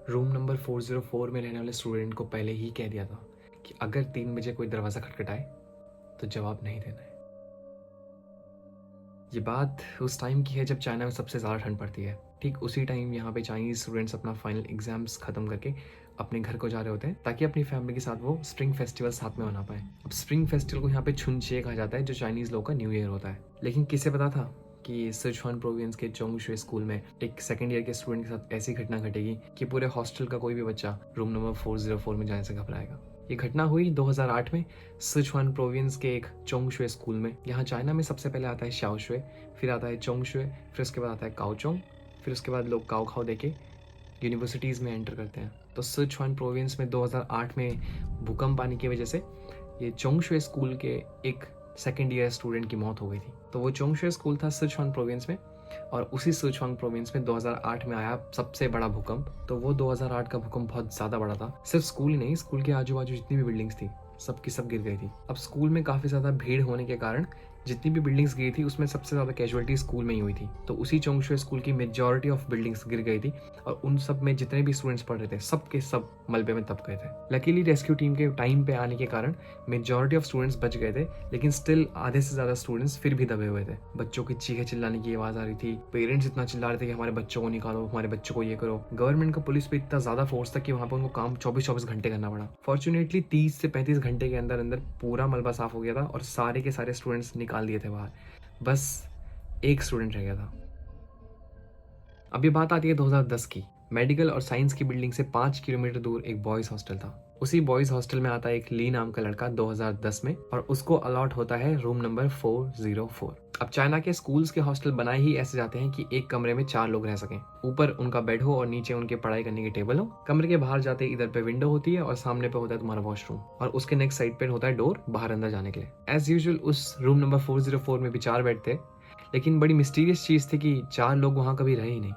Room number 404 में रहने वाले स्टूडेंट को पहले ही कह दिया था कि अगर 3 बजे कोई दरवाज़ा खटखटाए तो जवाब नहीं देना है। ये बात उस टाइम की है जब चाइना में सबसे ज़्यादा ठंड पड़ती है। ठीक उसी टाइम यहाँ पे चाइनीज़ स्टूडेंट्स अपना फाइनल एग्जाम्स ख़त्म करके अपने घर को जा रहे होते हैं ताकि अपनी फैमिली के साथ वो स्प्रिंग फेस्टिवल साथ में मना पाए। अब स्प्रिंग फेस्टिवल को यहाँ पे छुनछे कहा जाता है, जो चाइनीज़ लोग का न्यू ईयर होता है। लेकिन किसे पता था कि सिचुआन प्रोविंस के चोंगशुए स्कूल में एक सेकेंड ईयर के स्टूडेंट के साथ ऐसी घटना घटेगी कि पूरे हॉस्टल का कोई भी बच्चा रूम नंबर 404 में जाने से घबराएगा। ये घटना हुई 2008 में सिचुआन प्रोविंस के एक चोंगशुए स्कूल में। यहाँ चाइना में सबसे पहले आता है शाओशुए, फिर आता है चोंगशुए, फिर उसके बाद आता है काओचोंग, फिर उसके बाद लोग काओ खाओ देके यूनिवर्सिटीज़ में एंटर करते हैं। तो सिचुआन प्रोविंस में 2008 में भूकंप आने की वजह से ये चोंगशुए स्कूल के एक सेकेंड ईयर स्टूडेंट की मौत हो गई थी। तो वो चोंगशुए स्कूल था सिचुआन प्रोविंस में, और उसी सिचुआन प्रोविंस में 2008 में आया सबसे बड़ा भूकंप। तो वो 2008 का भूकंप बहुत ज़्यादा बड़ा था। सिर्फ स्कूल ही नहीं, स्कूल के आजू बाजू जितनी भी बिल्डिंग्स थी सब की सब गिर गई थी। अब स्कूल में काफ़ी ज़्यादा भीड़ होने के कारण जितनी भी बिल्डिंग्स गिरी थी उसमें सबसे ज़्यादा कैजुअलिटी स्कूल में ही हुई थी। तो उसी चोंगशुए स्कूल की मेजॉरिटी ऑफ बिल्डिंग्स गिर गई थी और उन सब में जितने भी स्टूडेंट्स पढ़ रहे थे सब के सब मलबे में दब गए थे। लकीली रेस्क्यू टीम के टाइम पे आने के कारण मेजॉरिटी ऑफ स्टूडेंट्स बच गए थे, लेकिन स्टिल आधे से ज़्यादा स्टूडेंट्स फिर भी दबे हुए थे। बच्चों की चीखे चिल्लाने की आवाज़ आ रही थी, पेरेंट्स इतना चिल्ला रहे थे कि हमारे बच्चों को निकालो, हमारे बच्चों को ये करो। गवर्नमेंट का पुलिस पे इतना ज़्यादा फोर्स था कि वहाँ पर उनको काम 24-24 घंटे करना पड़ा। फॉर्चुनेटली 30 से 35 घंटे के अंदर अंदर पूरा मलबा साफ हो गया था और सारे के सारे स्टूडेंट्स निकाल दिए थे बाहर। बस एक स्टूडेंट रह गया था। अब ये बात आती है 2010 की। मेडिकल और साइंस की बिल्डिंग से 5 किलोमीटर दूर एक बॉयज हॉस्टल था। उसी बॉयज हॉस्टल में आता है एक ली नाम का लड़का 2010 में, और उसको अलॉट होता है रूम नंबर 404। अब चाइना के स्कूल्स के हॉस्टल बनाए ही ऐसे जाते हैं कि एक कमरे में 4 लोग रह सकें। ऊपर उनका बेड हो और नीचे उनके पढ़ाई करने की टेबल हो। कमरे के बाहर जाते इधर पे विंडो होती है और सामने पे होता है तुम्हारा वॉशरूम, और उसके नेक्स्ट साइड पे होता है डोर बाहर अंदर जाने के लिए। एज यूजुअल उस रूम नंबर 404 में भी 4 बेड थे, लेकिन बड़ी मिस्टीरियस चीज थी कि 4 लोग वहां कभी रहे ही नहीं।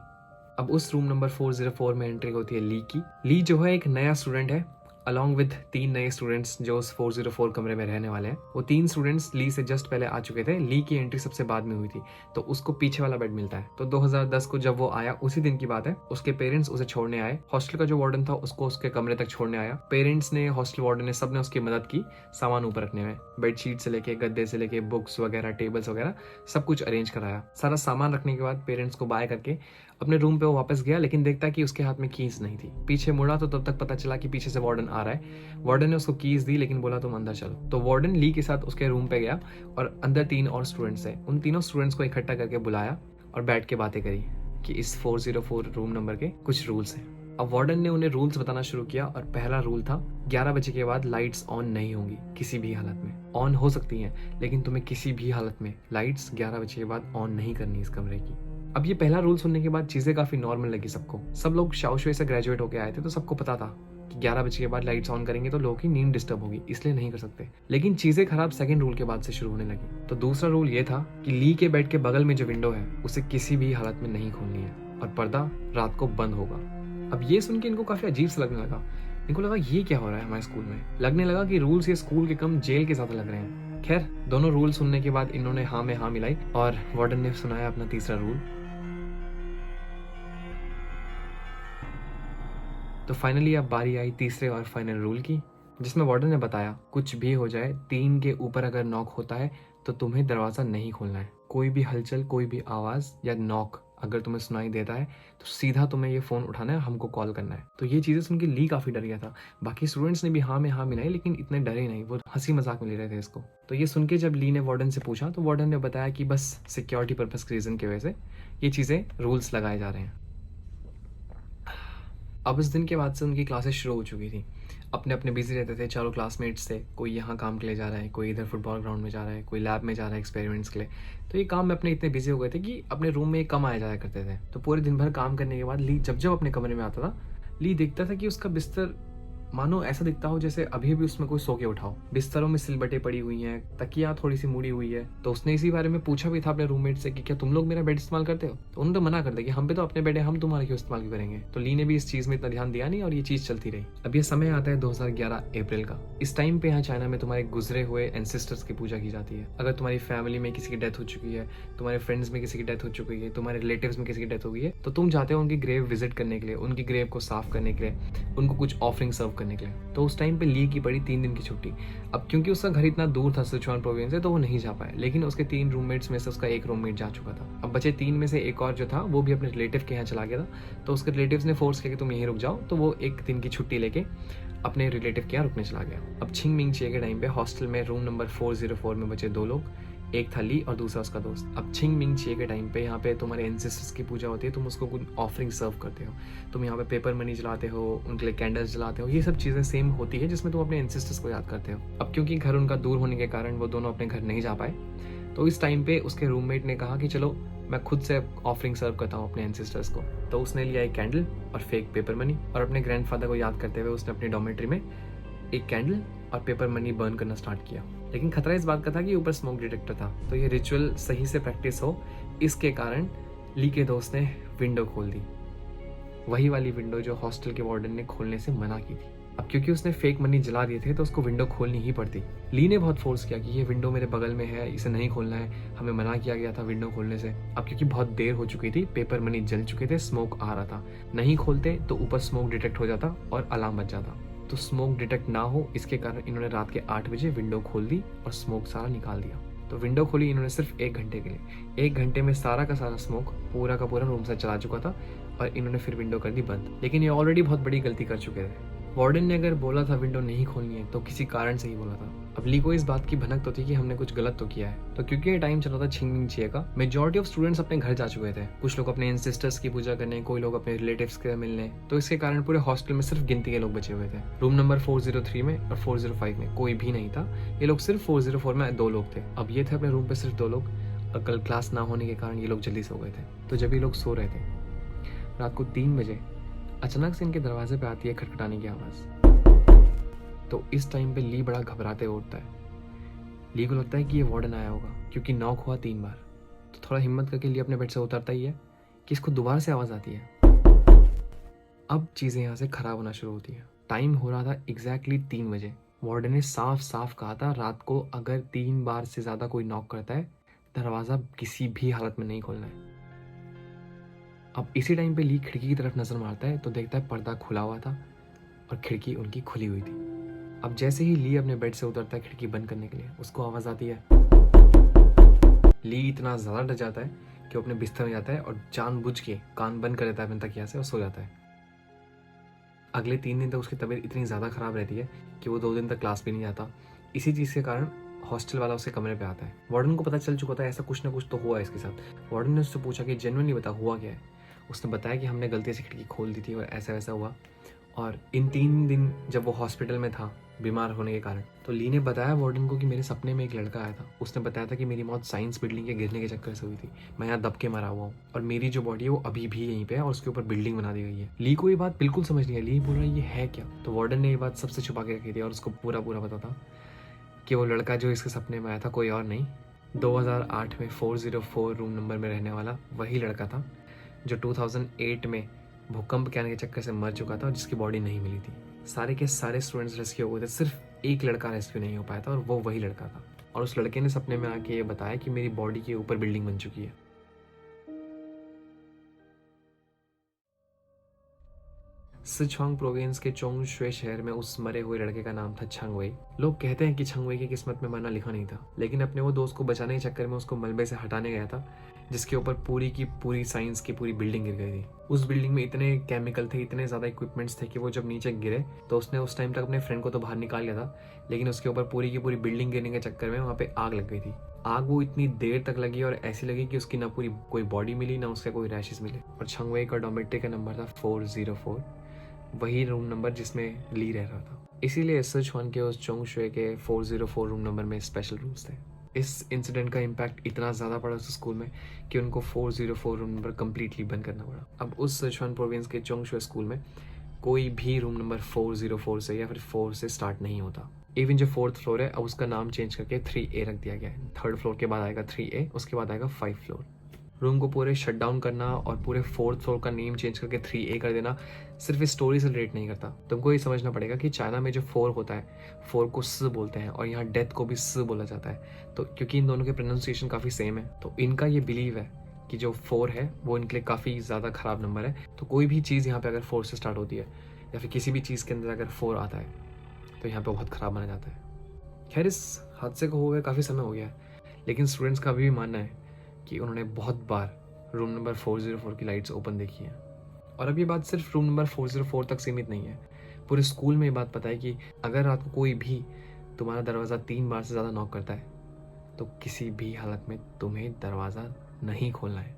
अब उस रूम नंबर 404 में एंट्री होती है ली की। ली जो है एक नया स्टूडेंट है, अलॉन्ग विद 3 नए स्टूडेंट्स जो उस 404 कमरे में रहने वाले हैं। वो 3 स्टूडेंट्स ली से जस्ट पहले आ चुके थे। ली की एंट्री सबसे बाद में हुई थी, तो उसको पीछे वाला बेड मिलता है। तो 2010 को जब वो आया उसी दिन की बात है, उसके पेरेंट्स उसे छोड़ने आए। हॉस्टल का जो वार्डन था उसको उसके कमरे तक छोड़ने आया। पेरेंट्स ने, हॉस्टल वार्डन ने, सबने उसकी मदद की सामान ऊपर रखने में। बेडशीट से लेके, गद्दे से लेके, बुक्स वगैरह, टेबल्स वगैरह सब कुछ अरेंज कराया। सारा सामान रखने के बाद पेरेंट्स को बाय करके अपने रूम पे वो वापस गया, लेकिन देखता कि उसके हाथ में कीज नहीं थी। पीछे मुड़ा तो तब तक पता चला कि पीछे से वार्डन आ रहा है। वार्डन ने उसको कीज दी लेकिन बोला तुम अंदर चलो। तो वार्डन ली के साथ उसके रूम पे गया और अंदर 3 और स्टूडेंट्स थे। उन तीनों स्टूडेंट्स को इकट्ठा करके बुलाया और बैठ के बातें करी कि इस 404 रूम नंबर के कुछ रूल्स हैं। अब वार्डन ने उन्हें रूल्स बताना शुरू किया, और पहला रूल था 11 बजे के बाद लाइट्स ऑन नहीं होंगी किसी भी हालत में। ऑन हो सकती हैं लेकिन तुम्हें किसी भी हालत में लाइट्स 11 बजे के बाद ऑन नहीं करनी इस कमरे की। अब ये पहला रूल सुनने के बाद चीजें काफी नॉर्मल लगी सबको। सब लोग शाओशुए से ग्रेजुएट होके आए थे, तो सबको पता था कि 11 बजे के बाद लाइट्स ऑन करेंगे तो लोगों की नींद डिस्टर्ब होगी, इसलिए नहीं कर सकते। लेकिन चीजें खराब सेकंड रूल के बाद से शुरू होने लगी। तो दूसरा रूल ये था कि ली के बेड के बगल में जो विंडो है उसे किसी भी हालत में नहीं खोलनी है, और पर्दा रात को बंद होगा। अब ये सुन के इनको काफी अजीब सा लगने लगा। इनको लगा ये क्या हो रहा है हमारे स्कूल में। लगने लगा कि रूल्स ये स्कूल के कम जेल के ज्यादा लग रहे हैं। खैर, दोनों रूल सुनने के बाद इन्होंने हाँ में हाँ मिलाई और वार्डन ने सुनाया अपना तीसरा रूल। तो फाइनली अब बारी आई तीसरे और फाइनल रूल की, जिसमें वार्डन ने बताया कुछ भी हो जाए 3 के ऊपर अगर नॉक होता है तो तुम्हें दरवाजा नहीं खोलना है। कोई भी हलचल, कोई भी आवाज या नॉक अगर तुम्हें सुनाई देता है तो सीधा तुम्हें ये फोन उठाना है, हमको कॉल करना है। तो ये चीजें सुन के ली काफी डर गया था। बाकी स्टूडेंट्स ने भी हाँ में हाँ मिलाई, लेकिन इतने डरे नहीं, वो हंसी मजाक में ले रहे थे इसको। तो ये सुन के जब ली ने वार्डन से पूछा तो वार्डन ने बताया कि बस सिक्योरिटी पर्पज के रीजन की वजह से ये चीजें रूल्स लगाए जा रहे हैं। अब इस दिन के बाद से उनकी क्लासेस शुरू हो चुकी थी। अपने अपने बिजी रहते थे, चारों क्लासमेट्स थे। कोई यहाँ काम के लिए जा रहा है, कोई इधर फुटबॉल ग्राउंड में जा रहा है, कोई लैब में जा रहा है एक्सपेरिमेंट्स के लिए। तो ये काम में अपने इतने बिजी हो गए थे कि अपने रूम में कम आया जाया करते थे। तो पूरे दिन भर काम करने के बाद ली जब जब अपने कमरे में आता था, ली देखता था कि उसका बिस्तर मानो ऐसा दिखता हो जैसे अभी भी उसमें कोई सो के उठाओ। बिस्तरों में सिलबटें पड़ी हुई हैं, तकिया थोड़ी सी मुड़ी हुई है। तो उसने इसी बारे में पूछा भी था अपने रूममेट से कि क्या तुम लोग मेरा बेड इस्तेमाल करते हो? तो उन्होंने तो मना कर दिया कि हम पे तो अपने बेड है, हम तुम्हारा क्यों इस्तेमाल क्यों करेंगे। तो ली ने भी इस चीज में इतना ध्यान दिया नहीं और ये चीज चलती रही। अब ये समय आता है 2011 अप्रैल का। इस टाइम पे यहाँ चाइना में तुम्हारे गुजरे हुए एंसेस्टर्स की पूजा की जाती है। अगर तुम्हारी फैमिली में किसी की डेथ हो चुकी है, तुम्हारे फ्रेंड्स में किसी की डेथ हो चुकी है, तुम्हारे रिलेटिव्स में किसी की डेथ हो गई है, तो तुम जाते हो उनकी ग्रेव विजिट करने के लिए, उनकी ग्रेव को साफ करने के लिए, उनको कुछ ऑफरिंग सर्व करने के लिए। तो उस टाइम पे ली की पड़ी 3 दिन की छुट्टी। अब क्योंकि उसका घर इतना दूर था सिचुआन प्रोविंस से, तो वो नहीं जा पाया, लेकिन उसके 3 रूममेट्स में से उसका एक रूममेट जा चुका था। अब बचे 3 में से एक और जो था वो भी अपने रिलेटिव के यहाँ चला गया था। तो उसके रिलेटिव्स ने फोर्स किया कि तुम यहीं रुक जाओ, तो वो एक दिन की छुट्टी लेके अपने रिलेटिव के यहाँ रुकने चला गया। अब छिंग मिंग चे के टाइम पे हॉस्टल में रूम नंबर 404 में बचे 2 लोग, एक था ली और दूसरा उसका दोस्त। अब छिंग मिंग चे के टाइम पे यहाँ पे तुम्हारे एंसेस्टर्स की पूजा होती है, तुम उसको कुछ ऑफरिंग सर्व करते हो, तुम यहाँ पे पेपर मनी जलाते हो, उनके लिए कैंडल्स जलाते हो। ये सब चीज़ें सेम होती है जिसमें तुम अपने एंसेस्टर्स को याद करते हो। अब क्योंकि घर उनका दूर होने के कारण वो दोनों अपने घर नहीं जा पाए, तो इस टाइम पे उसके रूममेट ने कहा कि चलो मैं खुद से ऑफरिंग सर्व करता हूँ अपने एंसेस्टर्स को। तो उसने लिया एक कैंडल और फेक पेपर मनी, और अपने ग्रैंडफादर को याद करते हुए उसने अपनी डॉर्मेट्री में एक कैंडल और पेपर मनी बर्न करना स्टार्ट किया। लेकिन खतरा इस बात का था कि ऊपर स्मोक डिटेक्टर था, तो ये रिचुअल सही से प्रैक्टिस हो, इसके कारण ली के दोस्त ने विंडो खोल दी, वही वाली विंडो जो हॉस्टल के वार्डन ने खोलने से मना की थी। अब क्योंकि उसने फेक मनी जला दिए थे तो उसको विंडो खोलनी ही पड़ती। ली ने बहुत फोर्स किया कि ये विंडो मेरे बगल में है, इसे नहीं खोलना है, हमें मना किया गया था विंडो खोलने से। अब क्योंकि बहुत देर हो चुकी थी, पेपर मनी जल चुके थे, स्मोक आ रहा था, नहीं खोलते तो ऊपर स्मोक डिटेक्ट हो जाता और अलार्म बज जाता। तो स्मोक डिटेक्ट ना हो इसके कारण इन्होंने रात के 8 बजे विंडो खोल दी और स्मोक सारा निकाल दिया। तो विंडो खोली इन्होंने सिर्फ 1 घंटे के लिए। 1 घंटे में सारा का सारा स्मोक पूरा का पूरा रूम से चला चुका था और इन्होंने फिर विंडो कर दी बंद। लेकिन ये ऑलरेडी बहुत बड़ी गलती कर चुके थे। वार्डन ने अगर बोला था विंडो नहीं खोलनी है तो किसी कारण से ही बोला था। अब ली को इस बात की भनक तो थी कि हमने कुछ गलत तो किया है। तो क्योंकि ये टाइम चल रहा था छिंग मिंग छिए का, मेजॉरिटी ऑफ स्टूडेंट्स अपने घर जा चुके थे। कुछ लोग अपने एंसेस्टर्स की पूजा करने, कोई लोग अपने रिलेटिव्स के मिलने। तो इसके कारण पूरे हॉस्टल में सिर्फ गिनती के लोग बचे हुए थे। रूम नंबर 403 में और 405 में कोई भी नहीं था। ये लोग सिर्फ 404 में 2 लोग थे। अब ये थे अपने रूम पे सिर्फ 2 लोग, और कल क्लास ना होने के कारण ये लोग जल्दी सो गए थे। तो जब ये लोग सो रहे थे रात को 3 बजे अचानक से इनके दरवाजे पे आती है खटखटाने की आवाज़। तो इस टाइम पे ली बड़ा घबराते उठता है। ली को लगता है कि ये वार्डन आया होगा, क्योंकि नॉक हुआ 3 बार। तो थोड़ा हिम्मत करके ली अपने बेड से उतरता ही है कि इसको दोबारा से आवाज़ आती है। अब चीज़ें यहाँ से खराब होना शुरू होती है। टाइम हो रहा था एग्जैक्टली 3 बजे। वार्डन ने साफ साफ कहा था रात को अगर 3 बार से ज़्यादा कोई नॉक करता है, दरवाज़ा किसी भी हालत में नहीं खोलना है। अब इसी टाइम पे ली खिड़की की तरफ नज़र मारता है तो देखता है पर्दा खुला हुआ था और खिड़की उनकी खुली हुई थी। अब जैसे ही ली अपने बेड से उतरता है खिड़की बंद करने के लिए, उसको आवाज़ आती है। ली इतना ज़्यादा डर जाता है कि वो अपने बिस्तर में जाता है और जानबूझ के कान बंद कर देता है अपने तकिया से और सो जाता है। अगले 3 दिन तक उसकी तबीयत इतनी ज़्यादा ख़राब रहती है कि वो 2 दिन तक क्लास भी नहीं जाता। इसी चीज़ के कारण हॉस्टल वाला उसके कमरे पे आता है। वार्डन को पता चल चुका था ऐसा कुछ ना कुछ तो हुआ है इसके साथ। वार्डन ने उससे पूछा कि जेन्युइनली बता हुआ क्या है। उसने बताया कि हमने गलती से खिड़की खोल दी थी और ऐसा वैसा हुआ। और इन 3 दिन जब वो हॉस्पिटल में था बीमार होने के कारण, तो ली ने बताया वार्डन को कि मेरे सपने में एक लड़का आया था। उसने बताया था कि मेरी मौत साइंस बिल्डिंग के गिरने के चक्कर से हुई थी, मैं यहाँ दब के मरा हुआ हूँ और मेरी जो बॉडी है वो अभी भी यहीं पे है और उसके ऊपर बिल्डिंग बना दी गई है। ली को ये बात बिल्कुल समझ नहीं आई। ली बोल रहा है ये है क्या। तो वार्डन ने ये बात सबसे छुपा के रखी थी और उसको पूरा पूरा पता था कि वो लड़का जो इसके सपने में आया था कोई और नहीं, 2008 में 404 रूम नंबर में रहने वाला वही लड़का था जो 2008 में भूकंप के आने के चक्कर से मर चुका था और जिसकी बॉडी नहीं मिली थी। सारे के सारे स्टूडेंट्स रेस्क्यू हो गए थे, सिर्फ एक लड़का रेस्क्यू नहीं हो पाया था और वो वही लड़का था। और उस लड़के ने सपने में आके ये बताया कि मेरी बॉडी के ऊपर बिल्डिंग बन चुकी है। सिचुआंग प्रोविंस के चोंगशुए शहर में उस मरे हुए लड़के का नाम था छंग वई। लोग कहते हैं कि छंग वई की किस्मत में मरना लिखा नहीं था, लेकिन अपने वो दोस्त को बचाने के चक्कर में उसको मलबे से हटाने गया था, जिसके ऊपर पूरी की पूरी साइंस की पूरी बिल्डिंग गिर गई थी। उस बिल्डिंग में इतने केमिकल थे, इतने ज़्यादा इक्विपमेंट्स थे कि वो जब नीचे गिरे तो उसने उस टाइम तक अपने फ्रेंड को तो बाहर निकाल लिया था, लेकिन उसके ऊपर पूरी की पूरी बिल्डिंग गिरने के चक्कर में वहाँ पे आग लग गई थी। आग वो इतनी देर तक लगी और ऐसी लगी कि उसकी ना पूरी कोई बॉडी मिली, ना उसके कोई रैशेस मिले। और छंग वई का डॉर्मेट्री का नंबर था 404, वही रूम नंबर जिसमें ली रह रहा था। इसीलिए सिचुआन के उस चोंगशुए के 404 रूम नंबर में स्पेशल रूम्स थे। इस इंसिडेंट का इम्पैक्ट इतना ज़्यादा पड़ा उस स्कूल में कि उनको 404 रूम नंबर कम्प्लीटली बंद करना पड़ा। अब उस सिचुआन प्रोविंस के चोंगशुए स्कूल में कोई भी रूम नंबर 404 से या फिर 4 से स्टार्ट नहीं होता। इवन जो 4th फ्लोर है अब उसका नाम चेंज करके 3A रख दिया गया है। 3rd फ्लोर के बाद आएगा 3A, उसके बाद आएगा 5 फ्लोर। रूम को पूरे शट डाउन करना और पूरे 4th फ्लोर का नेम चेंज करके 3A कर देना सिर्फ इस स्टोरी से रिलेट नहीं करता। तुमको ये समझना पड़ेगा कि चाइना में जो 4 होता है, 4 को स बोलते हैं और यहाँ डेथ को भी स बोला जाता है। तो क्योंकि इन दोनों के प्रोनाउंसिएशन काफ़ी सेम है, तो इनका ये बिलीव है कि जो 4 है वो इनके लिए काफ़ी ज़्यादा ख़राब नंबर है। तो कोई भी चीज़ यहाँ पे अगर 4 से स्टार्ट होती है या फिर किसी भी चीज़ के अंदर अगर 4 आता है तो यहाँ पे बहुत ख़राब माना जाता है। खैर, इस हादसे को हो गया काफ़ी समय हो गया है, लेकिन स्टूडेंट्स का भी मानना है कि उन्होंने बहुत बार रूम नंबर 404 की लाइट्स ओपन देखी है। और अब ये बात सिर्फ रूम नंबर 404 तक सीमित नहीं है, पूरे स्कूल में ये बात पता है कि अगर रात को कोई भी तुम्हारा दरवाज़ा 3 बार से ज़्यादा नॉक करता है तो किसी भी हालत में तुम्हें दरवाज़ा नहीं खोलना है।